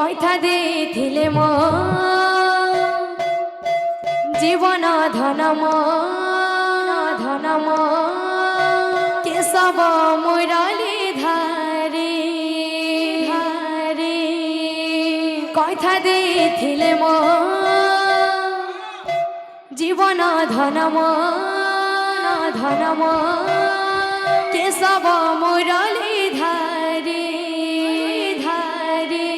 কথা ଦେଇଥିଲେ ମୋ জীবন ধনম ধনম কেশব মুরলী ধারে ধারে কথা ଦେଇଥିଲେ ମୋ জীবন ধনম ধনম কেশব মুরলী ধারে ধারে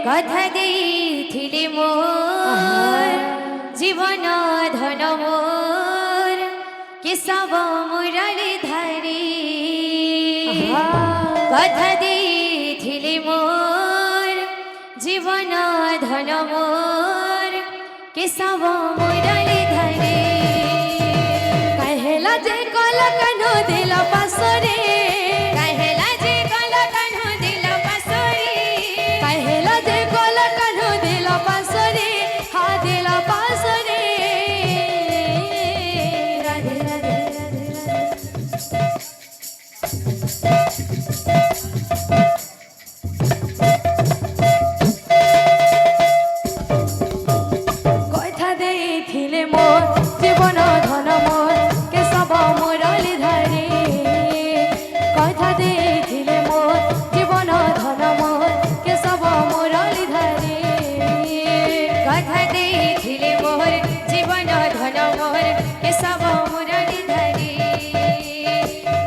কথা ଦେଇଥିଲେ ମୋ জীবন ধন মোর কেশব মুরলী ধারে কথা ଦେଇଥିଲେ মোর জীবন ধন মোর কেশব মুরলী ধারে কহেলা যে কল কান দিল পাশরে কহেলা যে কল কান দিল পাশরে কহেলা যে কল কান দিল পাশরে হা দিল পাশরে রাধে রাধে রাধে কথা ଦେଇଥିଲେ মোর জীবন ধন মোর কেশব মুরলী ধারে কথা ଦେଇଥିଲେ মোর জীবন ধন মোর কেশব মুরলী ধারে কথা ଦେଇଥିଲେ মোর জীবন ধন মোর কেশব মুরলী ধারে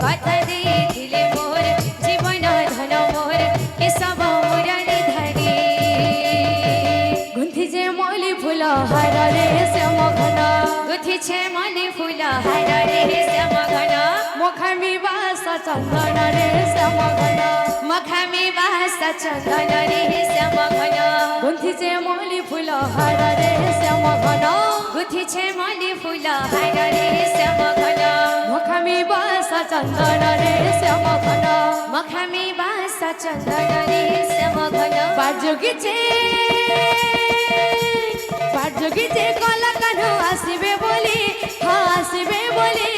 কথা ଦେଇଥିଲେ মোর জীবন ধন মোর কেশব মুরলী ধারে গুন্থিছে মলি ফুল হারে শ্যাম ঘন গুথিছে মলি ফুল হারে শ্যাম ঘন মুখামি বাস চন্দন রে শ্যাম ঘন মুখামি বাস চন্দন রে শ্যাম ঘন গুন্থিছে মলি ফুল হারে শ্যাম ঘন গুথিছে মলি ফুল হারে শ্যাম ঘন মুখামি বাস চন্দন রে শ্যাম ঘন মুখামি বাস চন্দন রে শ্যাম ঘন বাজুগিছে বাজুগিছে কলা কানু আসিবে বলি আসিবে বলি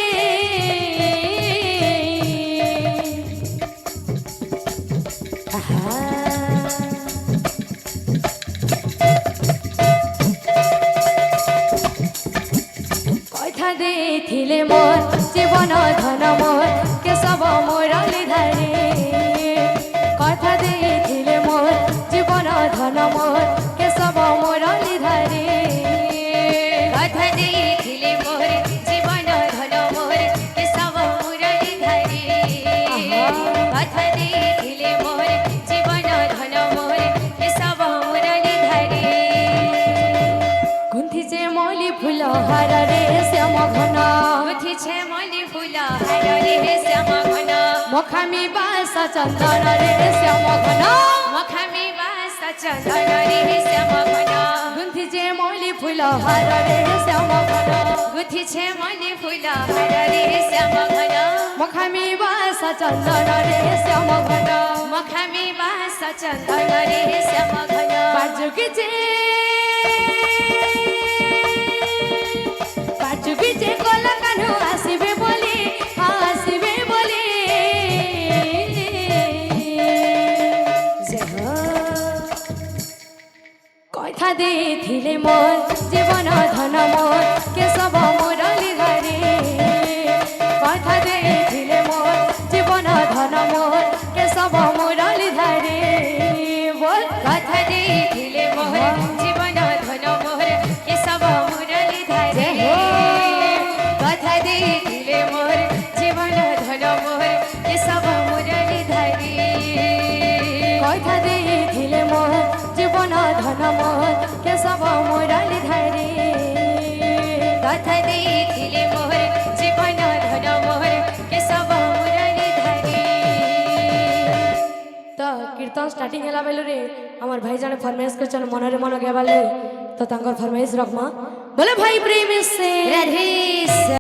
কথা ଦେଇଥିଲେ মোর জীবন ধন মোর কেশব মুরলী ধারে কথা ଦେଇଥିଲେ মোর জীবন ধন মোর কেশব মুরলী ধারে কথা ଦେଇଥିଲେ মোর জীবন ধন মোর কেশব মুরলী ধারে কথা ଦେଇଥିଲେ মোর জীবন ধন মোর কেশব মুরলী ধারে গুন্থিছে মলি ফুল হারে শ্যাম ঘন গুথিছে মলি ফুল হারে শ্যাম ঘন মুখামি বাস চন্দন রে শ্যাম ঘন মুখামি বাস চন্দন রে শ্যাম ঘন গুন্থিছে মলি ফুল হারে শ্যাম ঘন গুথিছে মলি ফুল হারে শ্যাম ঘন মুখামি বাস চন্দন রে শ্যাম ঘন মুখামি বাস চন্দন রে শ্যাম ঘন বাজুগিছে বাজুগিছে কলা কানু আসিবে বলি আসিবে বলি কথা ଦେଇଥିଲେ মোর জীবন ধন মোর কেশব মুরলী ধারে কথা ଦେଇଥିଲେ মোর জীবন ধন মোর কেশব মুরলী ধারে বল কথা ଦେଇଥିଲେ মোর জীবন ধন মোর কেশব মুরলী ধারে কথা ଦେଇଥିଲେ মোর জীবন ধন মোর কেশব মুরলী ধারে কথা ଦେଇଥିଲେ মোর জীবন ধন মোর কেশব মুরলী ধারে কথা ଦେଇଥିଲେ মোর জীবন ধন মোর কেশব মুরলী ধারে তো কীর্তন স্টার্টিং ହେଲା ବେଲରେ আমার ভাই জনে ফরমাইশ করছেন মନରେ মন গেবালে তো তাঙ্কর ফরমাইশ রখমা বলে ভাই প্রেম সে রাধে